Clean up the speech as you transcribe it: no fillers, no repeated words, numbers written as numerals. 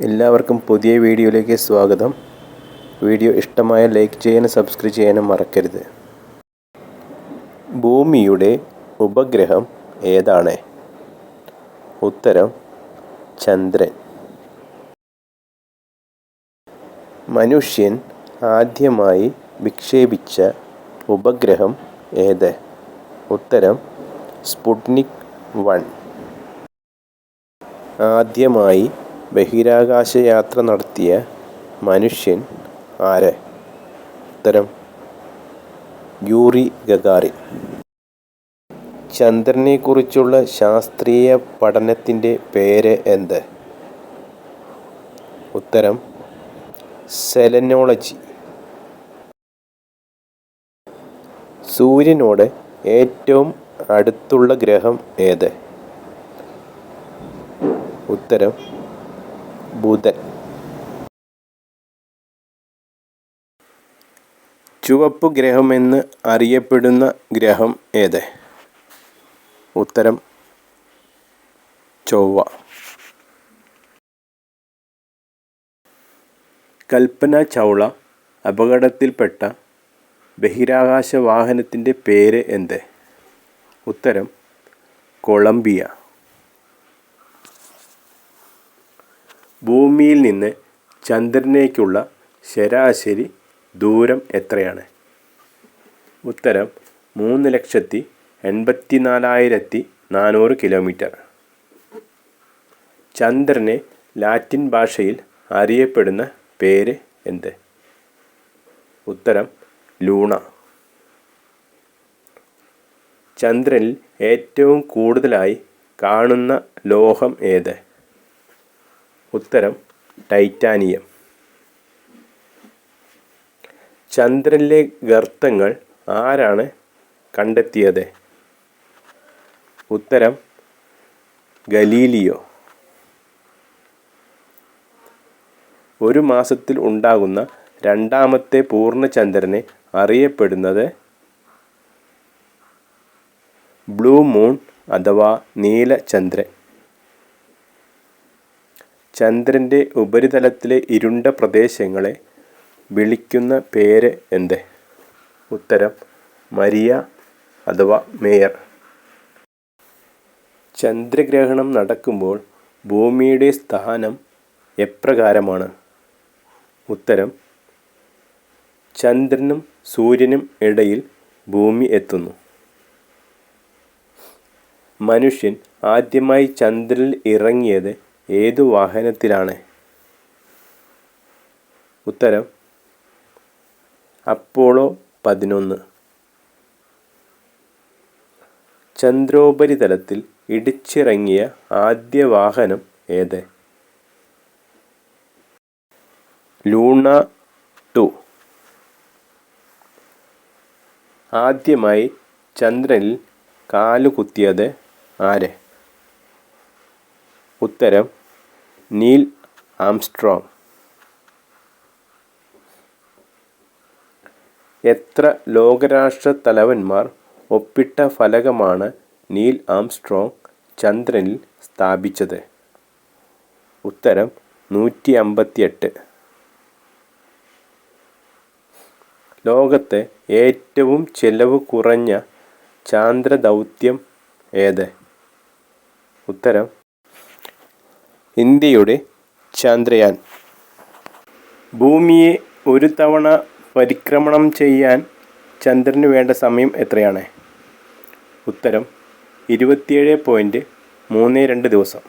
എല്ലാവർക്കും പുതിയ വീഡിയോയിലേക്ക് സ്വാഗതം. വീഡിയോ ഇഷ്ടമായ ലൈക്ക് ചെയ്യാനും സബ്സ്ക്രൈബ് ചെയ്യാനും മറക്കരുത്. ഭൂമിയുടെ ഉപഗ്രഹം ഏതാണ്? ഉത്തരം ചന്ദ്രൻ. മനുഷ്യൻ ആദ്യമായി വിക്ഷേപിച്ച ഉപഗ്രഹം ഏത്? ഉത്തരം സ്പുട്നിക് 1. ആദ്യമായി ബഹിരാകാശ യാത്ര നടത്തിയ മനുഷ്യൻ ആര്? ഉത്തരം യൂറി ഗഗാറിൻ. ചന്ദ്രനെക്കുറിച്ചുള്ള ശാസ്ത്രീയ പഠനത്തിൻ്റെ പേര് എന്ത്? ഉത്തരം സെലനോളജി. സൂര്യനോട് ഏറ്റവും അടുത്തുള്ള ഗ്രഹം ഏത്? ഉത്തരം ബുധൻ. ചുവപ്പ് ഗ്രഹമെന്ന് അറിയപ്പെടുന്ന ഗ്രഹം ഏത്? ഉത്തരം ചൊവ്വ. കൽപ്പന ചൗള അപകടത്തിൽപ്പെട്ട ബഹിരാകാശ വാഹനത്തിൻ്റെ പേര് എന്ത്? ഉത്തരം കൊളംബിയ. ഭൂമിയിൽ നിന്ന് ചന്ദ്രനിലേക്കുള്ള ശരാശരി ദൂരം എത്രയാണ്? ഉത്തരം 3,84,400 കിലോമീറ്റർ. ചന്ദ്രനെ ലാറ്റിൻ ഭാഷയിൽ അറിയപ്പെടുന്ന പേര് എന്ത്? ഉത്തരം ലൂണ. ചന്ദ്രനിൽ ഏറ്റവും കൂടുതലായി കാണുന്ന ലോഹം ഏത്? ഉത്തരം ടൈറ്റാനിയം. ചന്ദ്രനിലെ ഗർത്തങ്ങൾ ആരാണ് കണ്ടെത്തിയത്? ഉത്തരം ഗലീലിയോ. ഒരു മാസത്തിൽ ഉണ്ടാകുന്ന രണ്ടാമത്തെ പൂർണ്ണചന്ദ്രനെ അറിയപ്പെടുന്നത് ബ്ലൂ മൂൺ അഥവാ നീലചന്ദ്രൻ. ചന്ദ്രൻ്റെ ഉപരിതലത്തിലെ ഇരുണ്ട പ്രദേശങ്ങളെ വിളിക്കുന്ന പേര് എന്ത്? ഉത്തരം മരിയ അഥവാ മേയർ. ചന്ദ്രഗ്രഹണം നടക്കുമ്പോൾ ഭൂമിയുടെ സ്ഥാനം എപ്രകാരമാണ്? ഉത്തരം ചന്ദ്രനും സൂര്യനും ഇടയിൽ ഭൂമി എത്തുന്നു. മനുഷ്യൻ ആദ്യമായി ചന്ദ്രനിൽ ഇറങ്ങിയത് ഏതു വാഹനത്തിലാണ്? ഉത്തരം അപ്പോളോ 11. ചന്ദ്രോപരിതലത്തിൽ ഇടിച്ചിറങ്ങിയ ആദ്യ വാഹനം ഏത്? ലൂണ 2. ആദ്യമായി ചന്ദ്രനിൽ കാലുകുത്തിയത് ആര്? ഉത്തരം നീൽ ആംസ്ട്രോങ്. എത്ര ലോകരാഷ്ട്ര തലവന്മാർ ഒപ്പിട്ട ഫലകമാണ് നീൽ ആംസ്ട്രോങ് ചന്ദ്രനിൽ സ്ഥാപിച്ചത്? ഉത്തരം 158. ലോകത്തെ ഏറ്റവും ചെലവ് കുറഞ്ഞ ചാന്ദ്രദൗത്യം ഏത്? ഉത്തരം ഇന്ത്യയുടെ ചന്ദ്രയാൻ. ഭൂമിയെ ഒരു തവണ പരിക്രമണം ചെയ്യാൻ ചന്ദ്രന് വേണ്ട സമയം എത്രയാണ്? ഉത്തരം 27.32 ദിവസം.